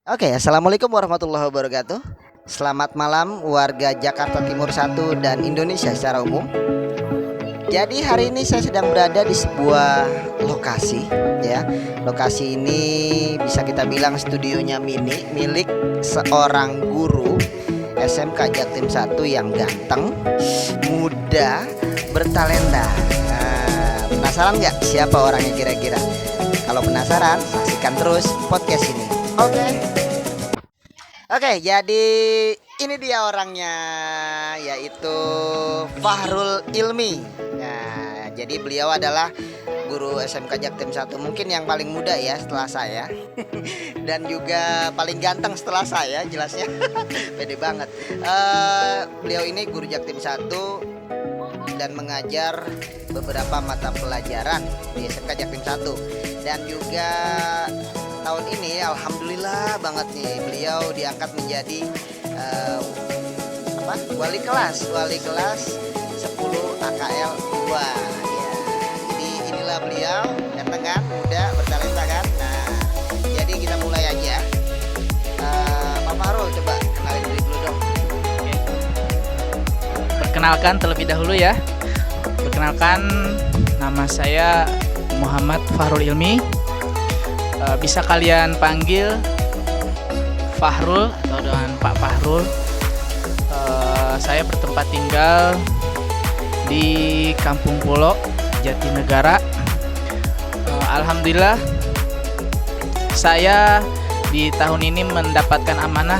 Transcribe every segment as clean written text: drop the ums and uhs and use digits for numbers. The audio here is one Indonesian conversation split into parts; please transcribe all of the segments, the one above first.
Oke, assalamualaikum warahmatullahi wabarakatuh. Selamat malam warga Jakarta Timur 1 dan Indonesia secara umum. Jadi hari ini saya sedang berada di sebuah lokasi, ya. Lokasi ini bisa kita bilang studionya mini milik seorang guru SMK Jaktim 1 yang ganteng, muda, bertalenta. Nah, penasaran nggak siapa orangnya kira-kira? Kalau penasaran, saksikan terus podcast ini. Oke, jadi ini dia orangnya, yaitu Fahrul Ilmi. Nah, jadi beliau adalah guru SMK Jaktim 1 mungkin yang paling muda ya setelah saya. Dan juga paling ganteng setelah saya jelasnya. Pede banget. Beliau ini guru Jaktim 1 dan mengajar beberapa mata pelajaran di SMK Jaktim 1. Dan juga tahun ini alhamdulillah banget nih beliau diangkat menjadi wali kelas 10 AKL 2 ya. Jadi inilah beliau, ganteng kan, muda, bertalenta kan. Nah, jadi kita mulai aja. Pak Fahrul, coba kenalin diri dulu dong. Oke. Perkenalkan terlebih dahulu ya. Perkenalkan, nama saya Muhammad Fahrul Ilmi. Bisa kalian panggil Fahrul atau dengan Pak Fahrul. Saya bertempat tinggal di Kampung Pulo, Jatinegara. Alhamdulillah saya di tahun ini mendapatkan amanah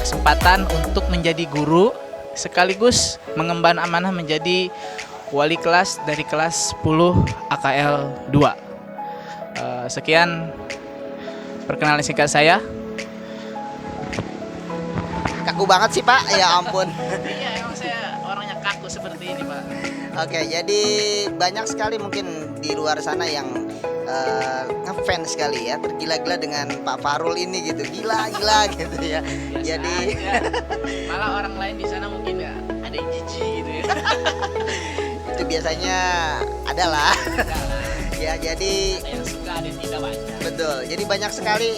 kesempatan untuk menjadi guru sekaligus mengemban amanah menjadi wali kelas dari kelas 10 AKL 2. Sekian perkenalan singkat saya. Kaku banget sih Pak, ya ampun. Iya, emang saya orangnya kaku seperti ini Pak. Oke, jadi banyak sekali mungkin di luar sana yang ngefans sekali ya, tergila-gila dengan Pak Fahrul ini gitu, gila gitu ya. Biasa Jadi aja. Malah orang lain di sana mungkin ya ada yang jijik gitu ya. itu biasanya adalah ya, jadi Ada yang suka, ada yang tidak wajar. betul. Jadi banyak sekali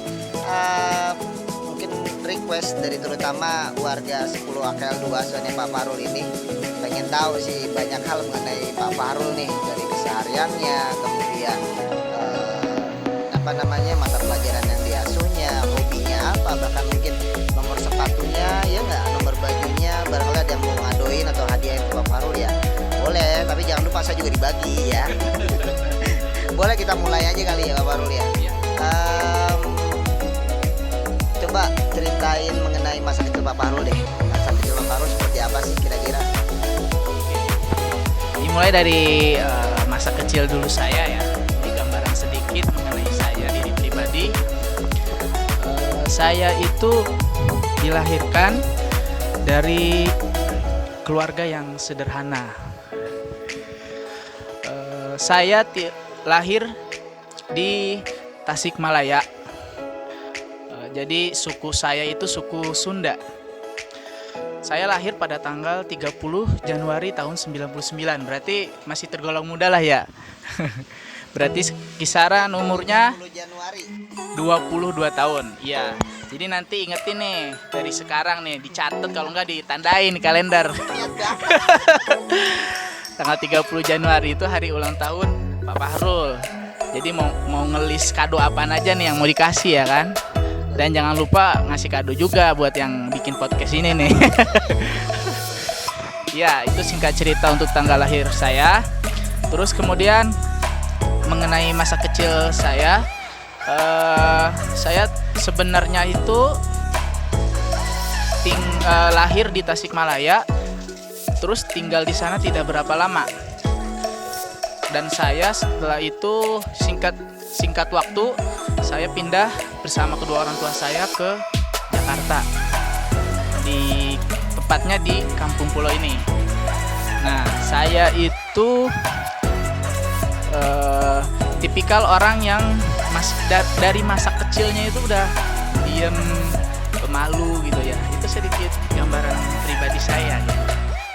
mungkin request dari terutama warga 10 AKL 2 soalnya Pak Fahrul ini pengen tahu sih banyak hal mengenai Pak Fahrul nih, dari kesehariannya, kemudian mata pelajaran yang diasuhnya, hobinya apa, bahkan mungkin nomor sepatunya ya nggak, nomor bajunya, barangkali ada yang mau ngadoin atau hadiah ke Pak Fahrul ya boleh, tapi jangan lupa saya juga dibagi ya. Boleh kita mulai aja kali ya Pak Fahrul ya. Coba ceritain mengenai masa kecil Pak Fahrul deh. Masa kecil Pak Fahrul seperti apa sih kira-kira? Dimulai dari masa kecil dulu saya ya. Ini gambaran sedikit mengenai saya diri pribadi. Saya itu dilahirkan dari keluarga yang sederhana. Saya lahir di Tasikmalaya. Jadi suku saya itu suku Sunda. Saya lahir pada tanggal 30 Januari tahun 99. Berarti masih tergolong muda lah ya. Berarti kisaran umurnya 10 Januari. 22 tahun. Iya. Jadi nanti ingetin nih dari sekarang nih, dicatat kalau nggak ditandain di kalender. Niat banget. Tanggal 30 Januari itu hari ulang tahun Pak Fahrul. Jadi mau ngelis kado apaan aja nih yang mau dikasih ya kan. Dan jangan lupa ngasih kado juga buat yang bikin podcast ini nih. Ya, itu singkat cerita untuk tanggal lahir saya. Terus kemudian mengenai masa kecil saya sebenarnya itu lahir di Tasikmalaya. Terus tinggal di sana tidak berapa lama. Dan saya setelah itu singkat waktu saya pindah bersama kedua orang tua saya ke Jakarta. Tepatnya di Kampung Pulo ini. Nah, saya itu tipikal orang yang dari masa kecilnya itu udah diem, pemalu gitu ya. Itu sedikit gambaran pribadi saya gitu.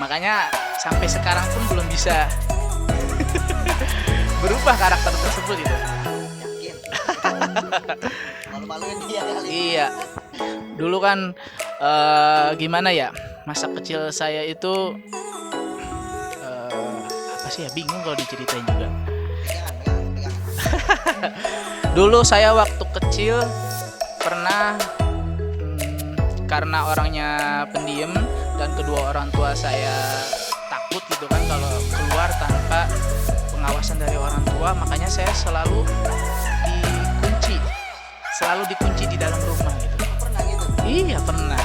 Makanya sampai sekarang pun belum bisa berubah karakter tersebut gitu. Yakin? Malu-maluin dia kali. Iya. Dulu kan gimana ya? Masa kecil saya itu apa sih ya? Bingung kalau diceritain juga. Pegangan. Dulu saya waktu kecil pernah karena orangnya pendiam dan kedua orang tua saya takut gitu kan kalau keluar tanpa pengawasan dari orang tua, makanya saya selalu dikunci di dalam rumah gitu. Pernah gitu? Iya pernah.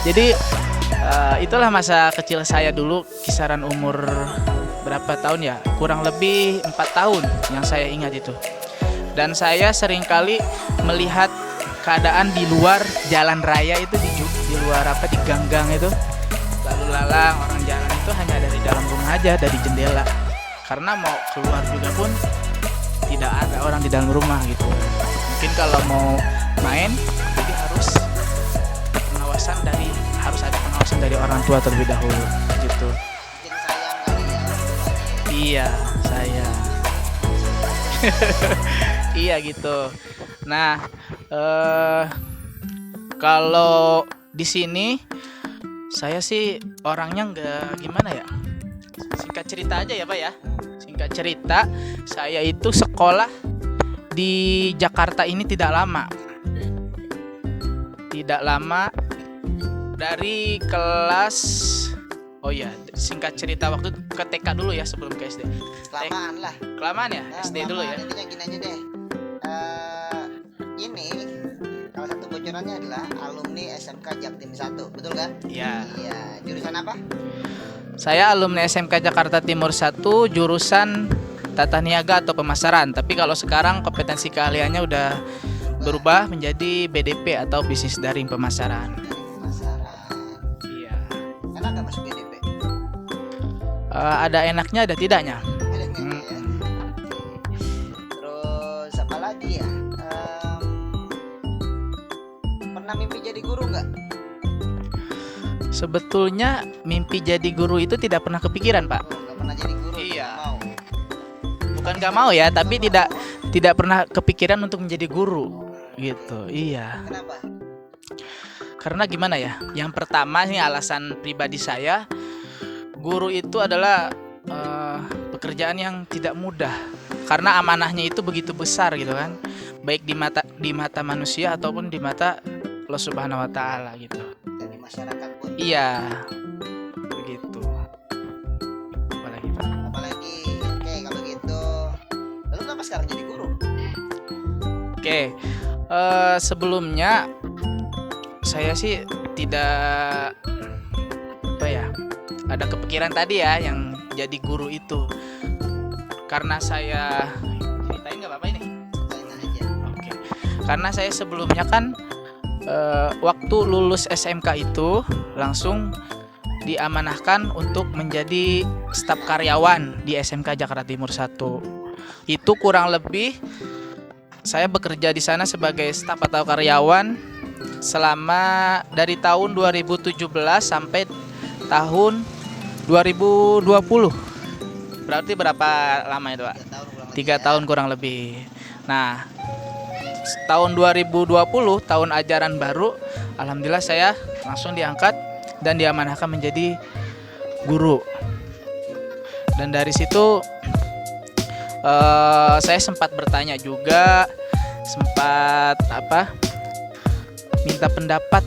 Jadi itulah masa kecil saya dulu, kisaran umur berapa tahun ya? Kurang lebih 4 tahun yang saya ingat itu. Dan saya seringkali melihat keadaan di luar jalan raya itu, di luar di gang-gang itu, lalu lalang orang jalan itu hanya dari dalam rumah aja, dari jendela. Karena mau keluar juga pun tidak ada orang di dalam rumah gitu. Mungkin kalau mau main jadi harus ada pengawasan dari orang tua terlebih dahulu gitu. Mungkin sayang kali ya orang tuanya. Iya, saya. Iya gitu. Nah, kalau di sini saya sih orangnya nggak gimana ya. Singkat cerita aja ya Pak ya. Singkat cerita, saya itu sekolah di Jakarta ini tidak lama. Tidak lama dari kelas. Oh ya, singkat cerita waktu ke TK dulu ya sebelum ke SD. Kelamaan lah. Kelamaan ya, Nah, SD dulu ya. Intinya gini aja deh. Ini salah satu bocorannya adalah alumni SMK Jaktim 1, betul kan? Iya. Iya. Jurusan apa? Saya alumni SMK Jakarta Timur 1, jurusan Tata Niaga atau Pemasaran. Tapi kalau sekarang kompetensi keahliannya udah berubah menjadi BDP atau Bisnis Daring Pemasaran. Dari pemasaran. Iya. Enak nggak masuk BDP? Ada enaknya, ada tidaknya. Ada enggak ya? Terus apa lagi ya? Pernah mimpi jadi guru nggak? Sebetulnya mimpi jadi guru itu tidak pernah kepikiran, Pak. Oh, nggak pernah jadi guru. Iya. Nggak mau. Bukan gak mau ya, tapi tidak pernah kepikiran untuk menjadi guru gitu. Iya. Kenapa? Karena gimana ya? Yang pertama nih alasan pribadi saya, guru itu adalah pekerjaan yang tidak mudah. Karena amanahnya itu begitu besar gitu kan. Baik di mata manusia ataupun di mata Allah Subhanahu wa taala gitu. Dan di masyarakat pun. Iya. Begitu. Apalagi Pak? Apalagi, oke kalau gitu. Lalu kenapa sekarang jadi guru? Oke. Sebelumnya saya sih tidak ada kepikiran tadi ya yang jadi guru itu. Karena saya ceritain nggak apa-apa ini? Ceritain aja. Oke. Karena saya sebelumnya kan waktu lulus SMK itu langsung diamanahkan untuk menjadi staf karyawan di SMK Jakarta Timur 1. Itu kurang lebih saya bekerja di sana sebagai staf atau karyawan selama dari tahun 2017 sampai tahun 2020. Berarti berapa lama itu, Pak? 3 tahun kurang lebih. Nah, tahun 2020, tahun ajaran baru, alhamdulillah saya langsung diangkat dan diamanahkan menjadi guru. Dan dari situ saya sempat bertanya juga, sempat minta pendapat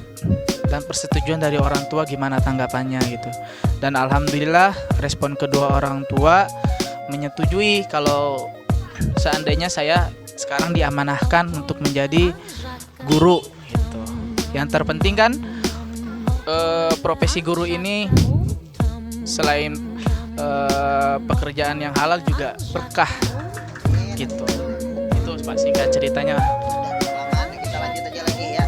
dan persetujuan dari orang tua gimana tanggapannya gitu. Dan alhamdulillah respon kedua orang tua menyetujui kalau seandainya saya sekarang diamanahkan untuk menjadi guru gitu. Yang terpenting kan profesi guru ini selain pekerjaan yang halal juga berkah gitu. Itu Pak singkat ceritanya. Kelamaan, kita lanjut aja lagi ya.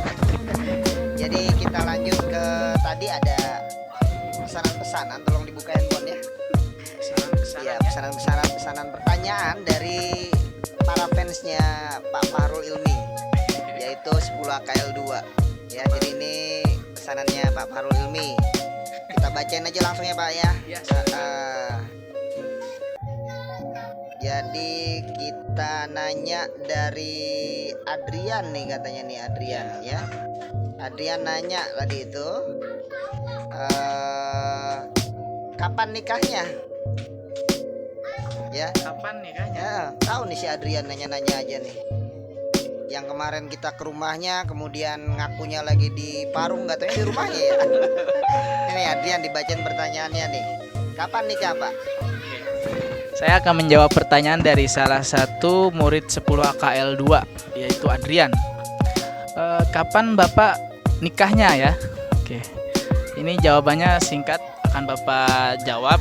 Jadi kita lanjut ke tadi ada pesanan-pesanan, tolong dibuka handphone ya. Iya, pesanan pertanyaan dari para fansnya Pak Fahrul Ilmi, yaitu 10 AKL 2 ya. Jadi ini pesanannya Pak Fahrul Ilmi, kita bacain aja langsung ya Pak ya. Jadi kita nanya dari Adrian nih, katanya nih Adrian ya. Adrian nanya tadi itu kapan nikahnya? Ya, Kapan nikahnya? ya tahu nih si Adrian nanya-nanya aja nih. Yang kemarin kita ke rumahnya, kemudian ngakunya lagi di Parung, nggak taunya di rumahnya ya. Ini Adrian dibacain pertanyaannya nih. Kapan nikah, Pak? Saya akan menjawab pertanyaan dari salah satu murid 10 AKL 2, yaitu Adrian. Kapan Bapak nikahnya ya? Oke. Ini jawabannya singkat, akan Bapak jawab.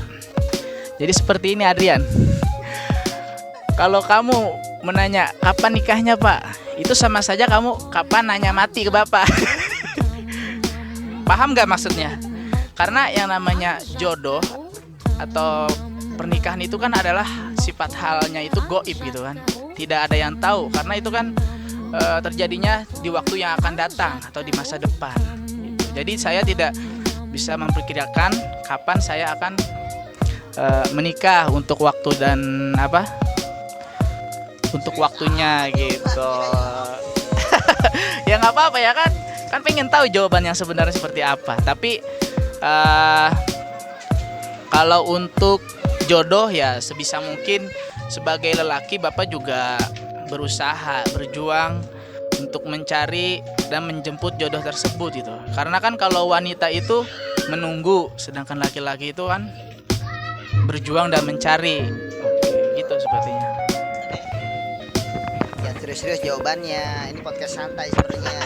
Jadi seperti ini Adrian. Kalau kamu menanya kapan nikahnya Pak, itu sama saja kamu kapan nanya mati ke Bapak. Paham gak maksudnya? Karena yang namanya jodoh atau pernikahan itu kan adalah sifat halnya itu goib gitu kan. Tidak ada yang tahu karena itu kan terjadinya di waktu yang akan datang atau di masa depan gitu. Jadi saya tidak bisa memperkirakan kapan saya akan menikah untuk waktu dan untuk waktunya gitu. Ya nggak apa-apa ya kan pengen tahu jawaban yang sebenarnya seperti apa. Tapi kalau untuk jodoh ya sebisa mungkin sebagai lelaki Bapak juga berusaha, berjuang untuk mencari dan menjemput jodoh tersebut gitu. Karena kan kalau wanita itu menunggu, sedangkan laki-laki itu kan berjuang dan mencari. Oke, gitu sepertinya. Ya serius-serius jawabannya. Ini podcast santai sebenarnya.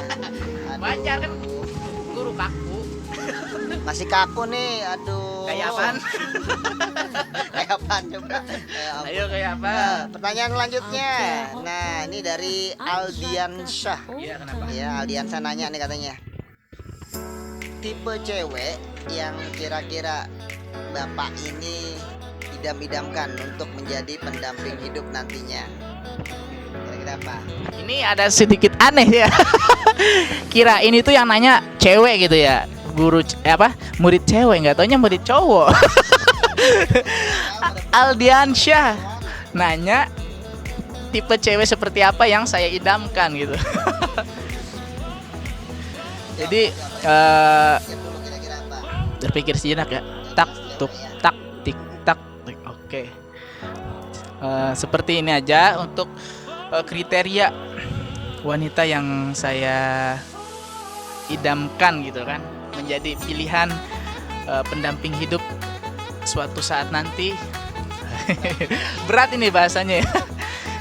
Wajar kan guru kaku. Masih kaku nih, aduh. Kayak apaan? Kayak apaan coba? Ayo kayak apa? Nah, pertanyaan selanjutnya. Nah, ini dari Aldiansyah. Iya, kenapa? Ya, Aldiansyah nanya nih katanya. Tipe cewek yang kira-kira Bapak ini idam-idamkan untuk menjadi pendamping hidup nantinya. Kira-kira apa? Ini ada sedikit aneh ya. Kira ini tuh yang nanya cewek gitu ya. Murid cewek, nggak taunya murid cowok. Aldiansyah nanya tipe cewek seperti apa yang saya idamkan gitu. Jadi Pikir dulu kira-kira apa? berpikir sejenak ya. Tak tuk tak tik tak tik. Oke. Seperti ini aja untuk kriteria wanita yang saya idamkan gitu kan, menjadi pilihan pendamping hidup suatu saat nanti. Berat ini bahasanya ya.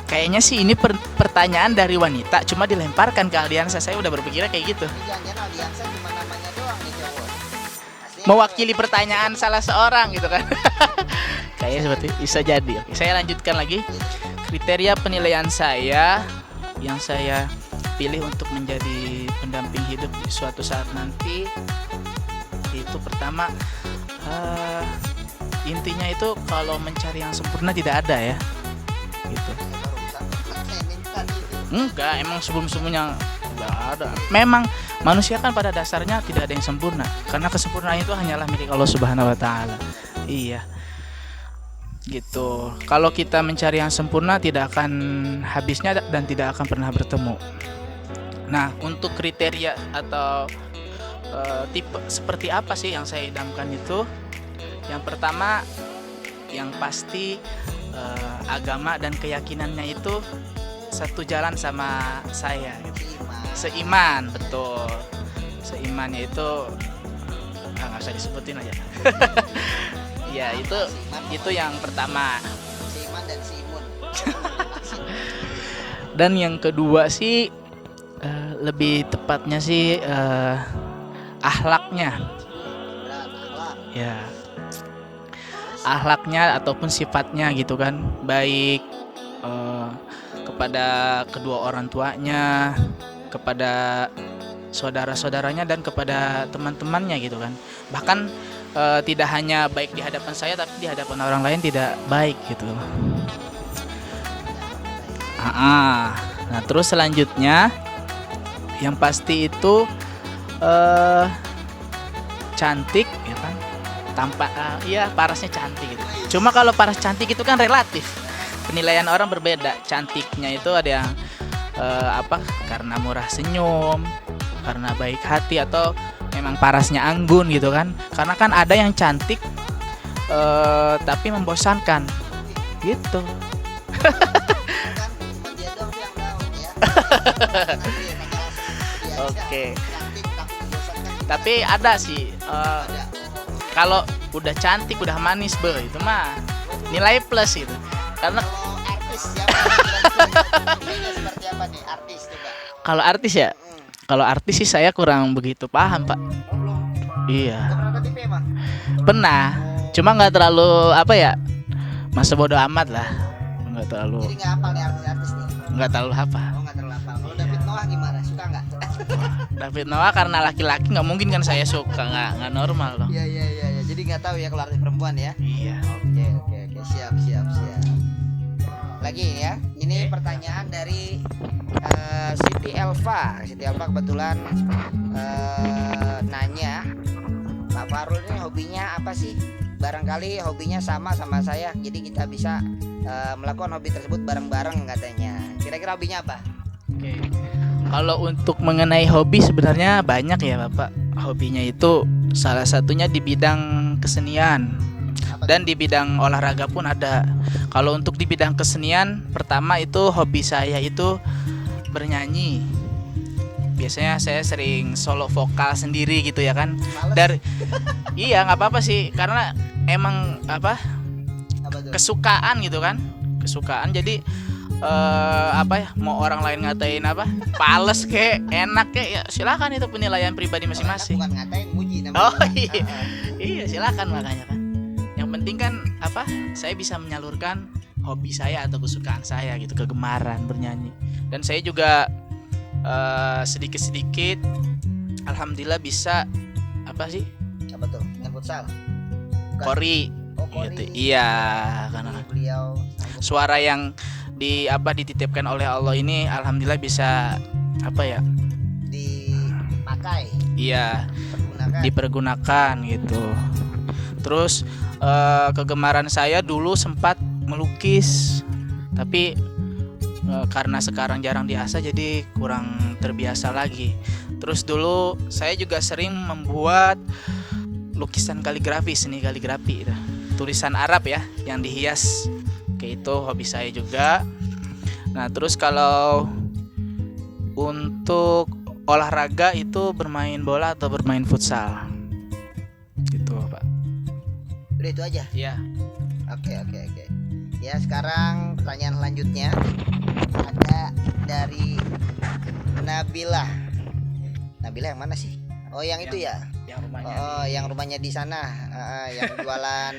Kayaknya sih ini pertanyaan dari wanita cuma dilemparkan ke Aldiansyah. Saya udah berpikirnya kayak gitu. Ini jangan-jangan Aldiansyah cuma namanya doang nih cowok. Aslinya Mewakili pertanyaan salah seorang gitu kan. Kayaknya seperti bisa jadi. Oke, saya lanjutkan lagi. Kriteria penilaian saya yang saya pilih untuk menjadi pendamping hidup di suatu saat nanti itu pertama, intinya itu kalau mencari yang sempurna tidak ada ya gitu. baru bisa minta nih. Enggak, emang sebelum-sebelumnya tidak ada. Memang manusia kan pada dasarnya tidak ada yang sempurna, karena kesempurnaan itu hanyalah milik Allah Subhanahu wa taala. Iya. Gitu. Kalau kita mencari yang sempurna tidak akan habisnya dan tidak akan pernah bertemu. Nah, untuk kriteria atau tipe seperti apa sih yang saya idamkan itu? Yang pertama, yang pasti agama dan keyakinannya itu satu jalan sama saya gitu. Seiman, betul. Seimannya itu nggak usah disebutin aja. Ya, itu yang pertama. Seiman dan Simun. Dan yang kedua sih lebih tepatnya sih akhlaknya. Berat, akhlak. Ya. Akhlaknya ataupun sifatnya gitu kan, baik kepada kedua orang tuanya, kepada saudara-saudaranya dan kepada teman-temannya gitu kan. Bahkan tidak hanya baik di hadapan saya tapi di hadapan orang lain tidak baik gitu. Nah, terus selanjutnya yang pasti itu cantik ya kan. Tampak iya parasnya cantik gitu. Cuma kalau paras cantik itu kan relatif. penilaian orang berbeda. Cantiknya itu ada yang karena murah senyum, karena baik hati, atau memang parasnya anggun gitu kan. Karena kan ada yang cantik tapi membosankan gitu. Oke. Tapi ada sih kalau udah cantik, udah manis, itu mah nilai plus gitu. Karena Kalau artis siapa? Seperti apa nih artis coba? kalau artis ya, kalau artis sih saya kurang begitu paham, Pak. Oh, belum. Iya, Udah pernah ke TV emang? pernah. Cuma nggak terlalu masa bodo amat lah. Nggak terlalu, Jadi nggak hafal nih artis-artis nih. nggak terlalu apa. Oh nggak terlalu hafal. Kalau David Noah gimana? Suka nggak? David Noah karena laki-laki nggak mungkin kan saya suka, nggak normal dong. Iya. Jadi nggak tahu ya kalau artis perempuan ya. Iya. Oke. Siap. Lagi ya. Ini pertanyaan dari Siti Elva. Siti Elva kebetulan nanya, Pak Fahrul ini hobinya apa sih? Barangkali hobinya sama saya. Jadi kita bisa melakukan hobi tersebut bareng-bareng katanya. Kira-kira hobinya apa? Oke. Kalau untuk mengenai hobi sebenarnya banyak ya Bapak. Hobinya itu salah satunya di bidang kesenian Apa dan di bidang olahraga pun ada. Kalau untuk di bidang kesenian, pertama itu hobi saya itu bernyanyi. Biasanya saya sering solo vokal sendiri gitu ya kan. Males? Dari iya nggak apa-apa sih, karena emang Apa tuh? kesukaan gitu kan, kesukaan. Jadi mau orang lain ngatain pales kek, enak kek, ya silakan, itu penilaian pribadi masing-masing. Bukan ngatain, muji namanya. Oh iya, iya silakan, makanya kan. Yang penting kan saya bisa menyalurkan hobi saya atau kesukaan saya gitu, kegemaran bernyanyi. Dan saya juga sedikit-sedikit, alhamdulillah bisa Apa tuh? Dengan futsal? Bukan. kori. Oh, kori. Gitu. Iya, karena Beliau suara yang dititipkan oleh Allah ini alhamdulillah bisa dipakai, iya pergunakan. dipergunakan gitu. Terus kegemaran saya dulu sempat melukis, tapi karena sekarang jarang diasah jadi kurang terbiasa lagi. Terus dulu saya juga sering membuat lukisan kaligrafi, seni kaligrafi itu. Tulisan Arab ya yang dihias. Kayak itu hobi saya juga. Nah, terus kalau untuk olahraga itu bermain bola atau bermain futsal. Gitu, Pak. Udah itu aja. Iya. Oke. Ya, sekarang pertanyaan selanjutnya ada dari Nabila. Nabila yang mana sih? Oh, yang itu ya. Yang rumahnya. Oh, yang rumahnya di sana, yang jualan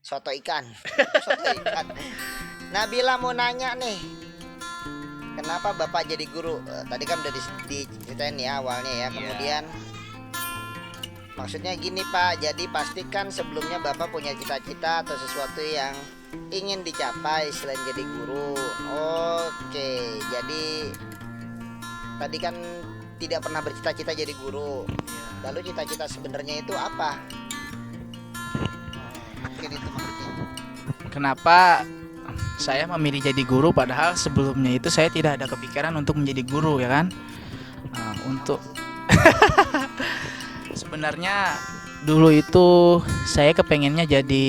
soto ikan. Nabila mau nanya nih, kenapa Bapak jadi guru? Tadi kan udah diceritain ya awalnya ya. Kemudian maksudnya gini Pak, jadi pastikan sebelumnya Bapak punya cita-cita atau sesuatu yang ingin dicapai selain jadi guru. Oke, jadi tadi kan tidak pernah bercita-cita jadi guru. Lalu cita-cita sebenarnya itu apa? Mungkin itu maksudnya. Kenapa saya memilih jadi guru padahal sebelumnya itu saya tidak ada kepikiran untuk menjadi guru ya kan? Nah, untuk sebenarnya dulu itu saya kepengennya jadi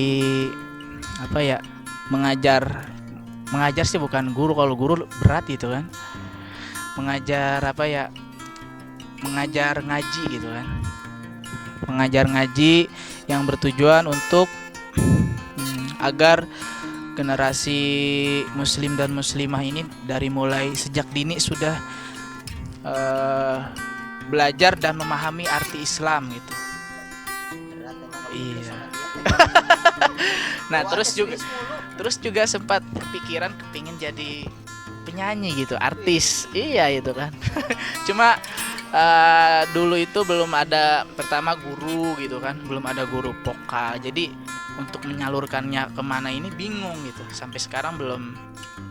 mengajar sih, bukan guru. Kalau guru berat gitu kan, mengajar mengajar ngaji gitu kan, mengajar ngaji yang bertujuan untuk agar generasi muslim dan muslimah ini dari mulai sejak dini sudah belajar dan memahami arti Islam gitu. Iya. Nah, terus juga sempat berpikiran kepingin jadi penyanyi gitu, artis. Iya itu kan. Cuma dulu itu belum ada, pertama guru gitu kan, belum ada guru vokal. Jadi untuk menyalurkannya kemana ini bingung gitu. Sampai sekarang belum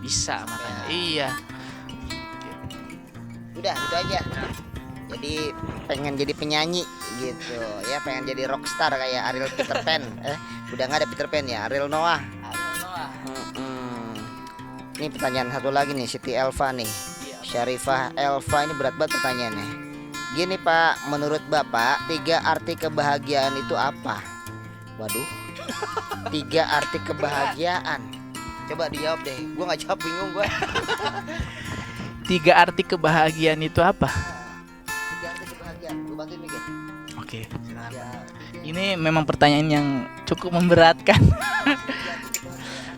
bisa makanya. Iya. Udah itu aja. Jadi pengen jadi penyanyi gitu ya, pengen jadi rockstar kayak Ariel Peter Pan. Udah nggak ada Peter Pan ya, Ariel Noah. Ini pertanyaan satu lagi nih, Siti Elva nih. Syarifah Elva, ini berat banget pertanyaannya. Gini Pak, menurut Bapak 3 arti kebahagiaan itu apa? Waduh. 3 arti kebahagiaan. Coba dijawab deh. Gua nggak jawab, bingung gua. 3 arti kebahagiaan itu apa? 3 arti kebahagiaan. Lu bantuin mikir. Oke. Ya, Ini memang pertanyaan yang cukup memberatkan.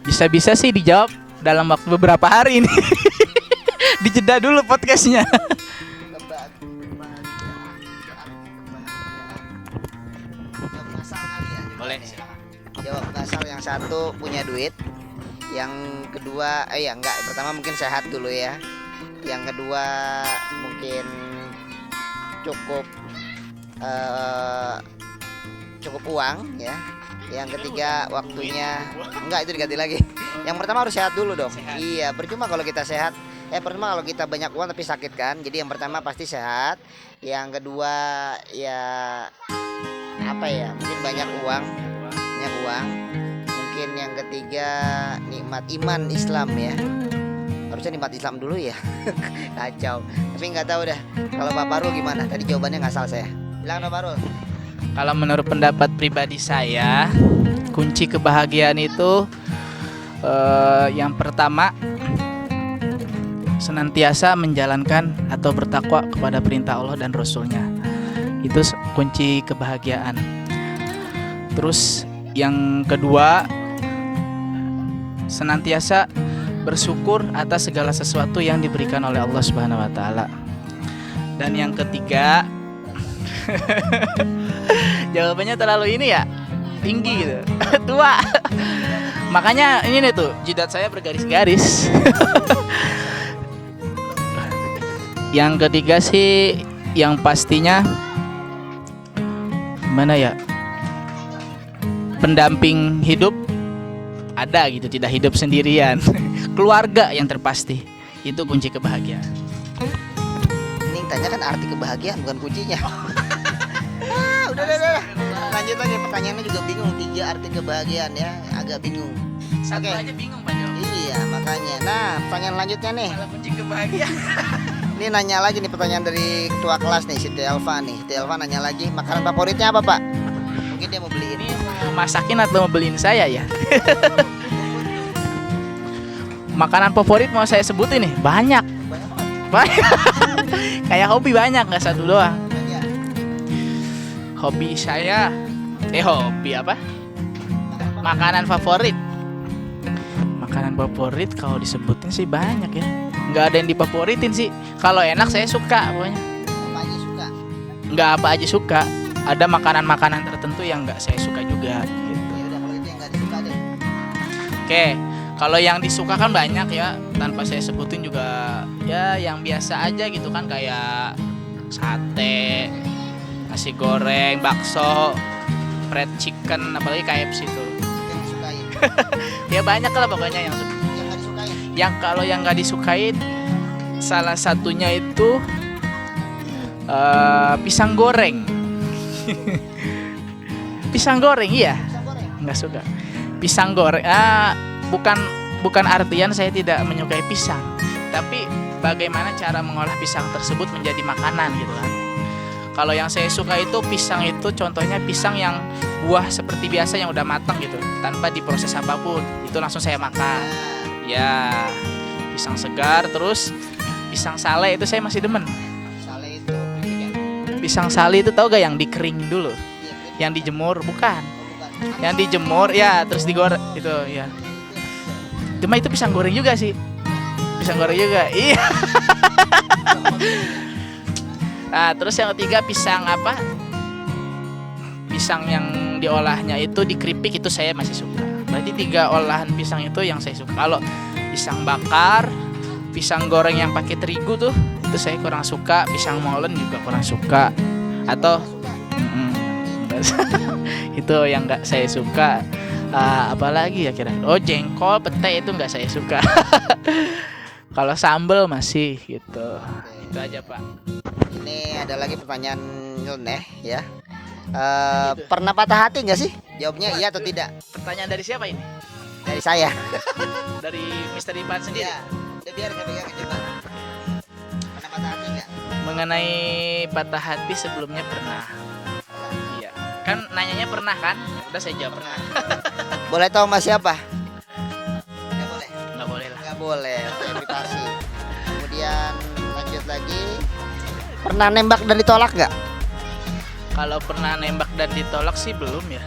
Bisa-bisa sih dijawab dalam waktu beberapa hari ini. Dijeda dulu podcastnya. kebahagiaan. 3 arti kebahagiaan. Jawab ngasal kali ya. Boleh. Jawab ngasal, yang satu punya duit. Yang kedua, ya enggak, pertama mungkin sehat dulu ya. Yang kedua mungkin cukup cukup uang ya. Yang ketiga waktunya, enggak, itu diganti lagi. Yang pertama harus sehat dulu dong. Sehat. Iya, percuma kalau kita sehat. Pertama kalau kita banyak uang tapi sakit kan. Jadi yang pertama pasti sehat. Yang kedua ya apa ya? Mungkin banyak uang. Mungkin yang ketiga nikmat iman Islam ya. Harusnya nikmat Islam dulu ya. Kacau. Tapi nggak tahu dah. Kalau Pak Parul gimana? Tadi jawabannya nggak salah saya. Bilang Pak Parul. Kalau menurut pendapat pribadi saya, kunci kebahagiaan itu yang pertama, senantiasa menjalankan atau bertakwa kepada perintah Allah dan Rasul-Nya. Itu kunci kebahagiaan. Terus yang kedua, senantiasa bersyukur atas segala sesuatu yang diberikan oleh Allah Subhanahu wa taala. Dan yang ketiga, jawabannya terlalu ini ya, tinggi gitu. Tua. Makanya ini nih tuh, jidat saya bergaris-garis. Yang ketiga sih yang pastinya gimana ya? Pendamping hidup ada gitu, tidak hidup sendirian. Keluarga yang terpasti itu kunci kebahagiaan. Ini yang tanya kan arti kebahagiaan bukan kuncinya. Udah. Lanjut lagi, pertanyaannya juga bingung. 3 arti kebahagiaan ya, agak bingung. Satu Oke. aja bingung Pak Jo. Iya makanya. Nah pertanyaan lanjutnya nih. Kalau kunci kebahagiaan. Ini nanya lagi nih, pertanyaan dari ketua kelas nih, Siti Elva nih. Siti Elva nanya lagi, makanan favoritnya apa Pak? Mungkin dia mau beli ini. Mau masakin atau mau beliin saya ya? Makanan favorit mau saya sebutin nih, banyak. Banyak. Kayak hobi banyak, nggak satu doang. Banyak. Hobi saya, hobi apa? Makanan favorit. Makanan favorit kalau disebutin sih banyak ya. Nggak ada yang difavoritin sih. Kalau enak saya suka pokoknya. Apa aja suka? Nggak apa aja suka. Ada makanan-makanan tertentu yang nggak saya suka juga. Gitu. Ya udah kalau itu yang nggak disuka deh. Oke, kalau yang disuka kan banyak ya. Tanpa saya sebutin juga ya yang biasa aja gitu kan, kayak sate, nasi goreng, bakso, fried chicken, apalagi KFC itu. Yang disukain. Ya banyak lah pokoknya yang suka. Yang nggak disukain. Yang kalau yang nggak disukain, salah satunya itu pisang goreng. Pisang goreng iya, Pisang goreng. nggak suka. Pisang goreng, bukan artian saya tidak menyukai pisang, tapi bagaimana cara mengolah pisang tersebut menjadi makanan gitu kan. Kalau yang saya suka itu pisang itu contohnya pisang yang buah seperti biasa yang udah matang gitu, tanpa diproses apapun, itu langsung saya makan. Ya, pisang segar, terus pisang sale itu saya masih demen. Sale itu keripik ya? Pisang sale itu tahu gak yang dikeringin dulu, Iya, keripik. yang dijemur, bukan? Bukan. Yang dijemur ya, terus digoreng itu ya. Cuma itu pisang goreng juga sih. Pisang goreng juga. Iya. Nah, terus yang ketiga pisang apa? Pisang yang diolahnya itu dikeripik, itu saya masih suka. Berarti 3 olahan pisang itu yang saya suka. Kalau pisang bakar, pisang goreng yang pakai terigu tuh, itu saya kurang suka. Pisang molen juga kurang suka. Atau itu yang nggak saya suka. Apalagi ya kira? Oh, jengkol, pete itu nggak saya suka. Kalau sambel masih gitu. Itu aja Pak. Ini ada lagi pertanyaan nyeleneh ya. Pernah patah hati nggak sih? Jawabnya iya atau tidak. Pertanyaan dari siapa ini? Dari saya. Dari Mr. Ipan sendiri. Iya. Udah biar saya pegang coba. Pernah patah hati nggak? Mengenai patah hati sebelumnya pernah. Iya. Kan nanyanya pernah kan? Udah saya jawab pernah. Boleh tahu Mas siapa? Nggak boleh. Nggak boleh lah. Nggak boleh. Untuk privasi. Kemudian lanjut lagi. Pernah nembak dan ditolak nggak? Kalau pernah nembak dan ditolak sih belum ya.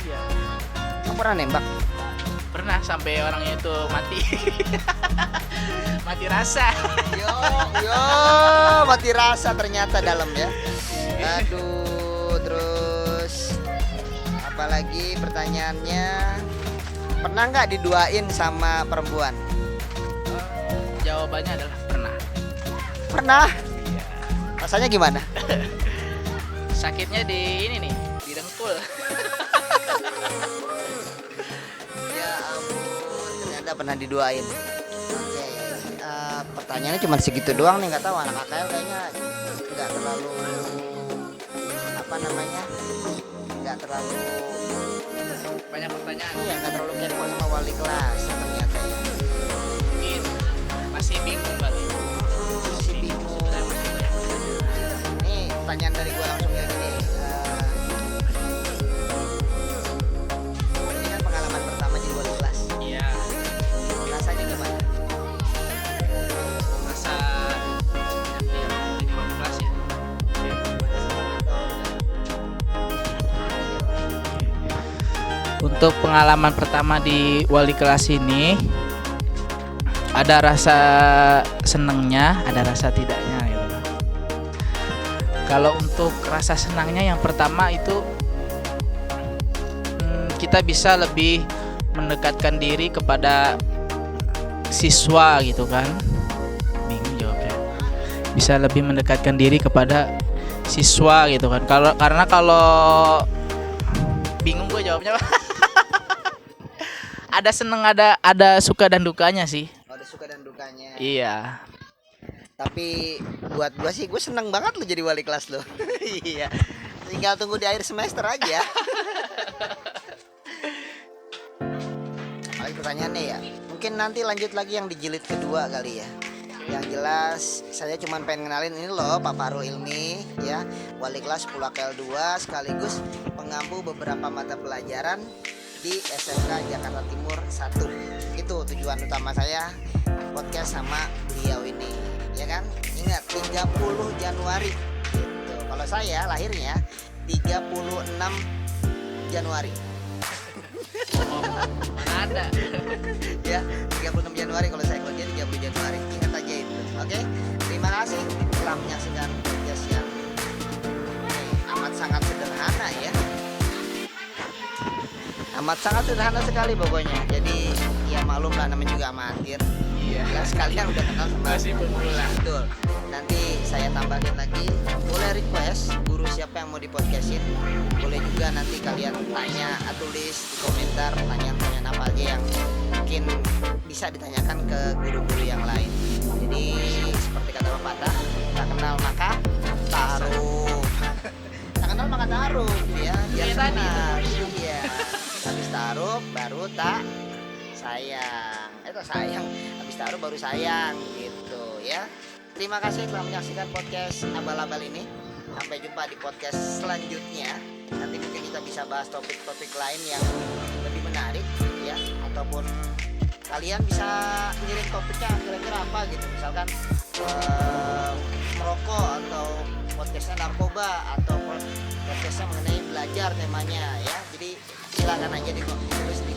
Iya. Kamu pernah nembak? Pernah sampai orangnya itu mati. Mati rasa. Yo, mati rasa ternyata dalam ya. Aduh, terus apalagi pertanyaannya, pernah nggak diduain sama perempuan? Jawabannya adalah pernah. Pernah. Rasanya gimana? Sakitnya di ini nih, di dengkul. Ya ampun, ternyata pernah diduain. Oke, pertanyaannya cuma segitu doang nih, nggak tahu anak AKL kayaknya nggak terlalu apa namanya, nggak terlalu Banyak pertanyaan. ya nggak terlalu kepo sama wali kelas ternyata ya. Mungkin masih bingung kali. Masih bingung. Nih pertanyaan dari gua langsung kayak gini. Ini kan pengalaman pertama jadi wali kelas. Iya. Rasanya gimana? Masa jadi wali kelas ya. Untuk pengalaman pertama di wali kelas ini ada rasa senangnya, ada rasa tidaknya gitu. Kalau untuk rasa senangnya yang pertama itu kita bisa lebih mendekatkan diri kepada siswa gitu kan. Bingung jawabnya. Bisa lebih mendekatkan diri kepada siswa gitu kan. Karena kalau bingung gue jawabnya. Ada seneng, ada suka dan dukanya sih. Ada suka dan dukanya. Iya. Tapi buat gua sih, gue seneng banget lo jadi wali kelas lo. Iya. Tinggal tunggu di akhir semester aja. Apalagi pertanyaannya ya. Mungkin nanti lanjut lagi yang di jilid kedua kali ya. Yang jelas saya cuma pengen kenalin ini loh Pak Fahrul Ilmi ya, wali kelas 10 AKL 2 sekaligus pengampu beberapa mata pelajaran di SMK Jakarta Timur 1. Itu tujuan utama saya podcast sama beliau ini, ya kan? Ingat 30 Januari gitu. Kalau saya lahirnya 36 Januari. Mana ada. Ya, 36 Januari kalau saya, kalau dia 30 Januari. Ingat aja itu. Oke? Terima kasih telah menyaksikan podcast yang amat sangat sederhana ya. Amat sangat sederhana sekali pokoknya. Jadi ya maklum lah, namanya juga amatir. Iya. Ya sekalian udah kenal sama Masih pemula. betul. Nanti saya tambahin lagi, boleh request guru siapa yang mau dipodcastin. Boleh juga nanti kalian tanya, tulis di komentar pertanyaan-pertanyaan apa aja yang mungkin bisa ditanyakan ke guru-guru yang lain. Jadi seperti kata pepatah, tak kenal maka taruh. Tak kenal maka taruh ya. Biar Iya, tadi kenal. Iya. Habis taruh baru tak sayang. Tak sayang. Habis taruh baru sayang gitu ya. Terima kasih telah menyaksikan podcast abal-abal ini. Sampai jumpa di podcast selanjutnya. Nanti mungkin kita bisa bahas topik-topik lain yang lebih menarik ya, ataupun kalian bisa ngirim topiknya kira-kira apa gitu. Misalkan merokok, atau podcastnya narkoba, atau podcastnya mengenai belajar temanya ya. Jadi silakan aja ditulis di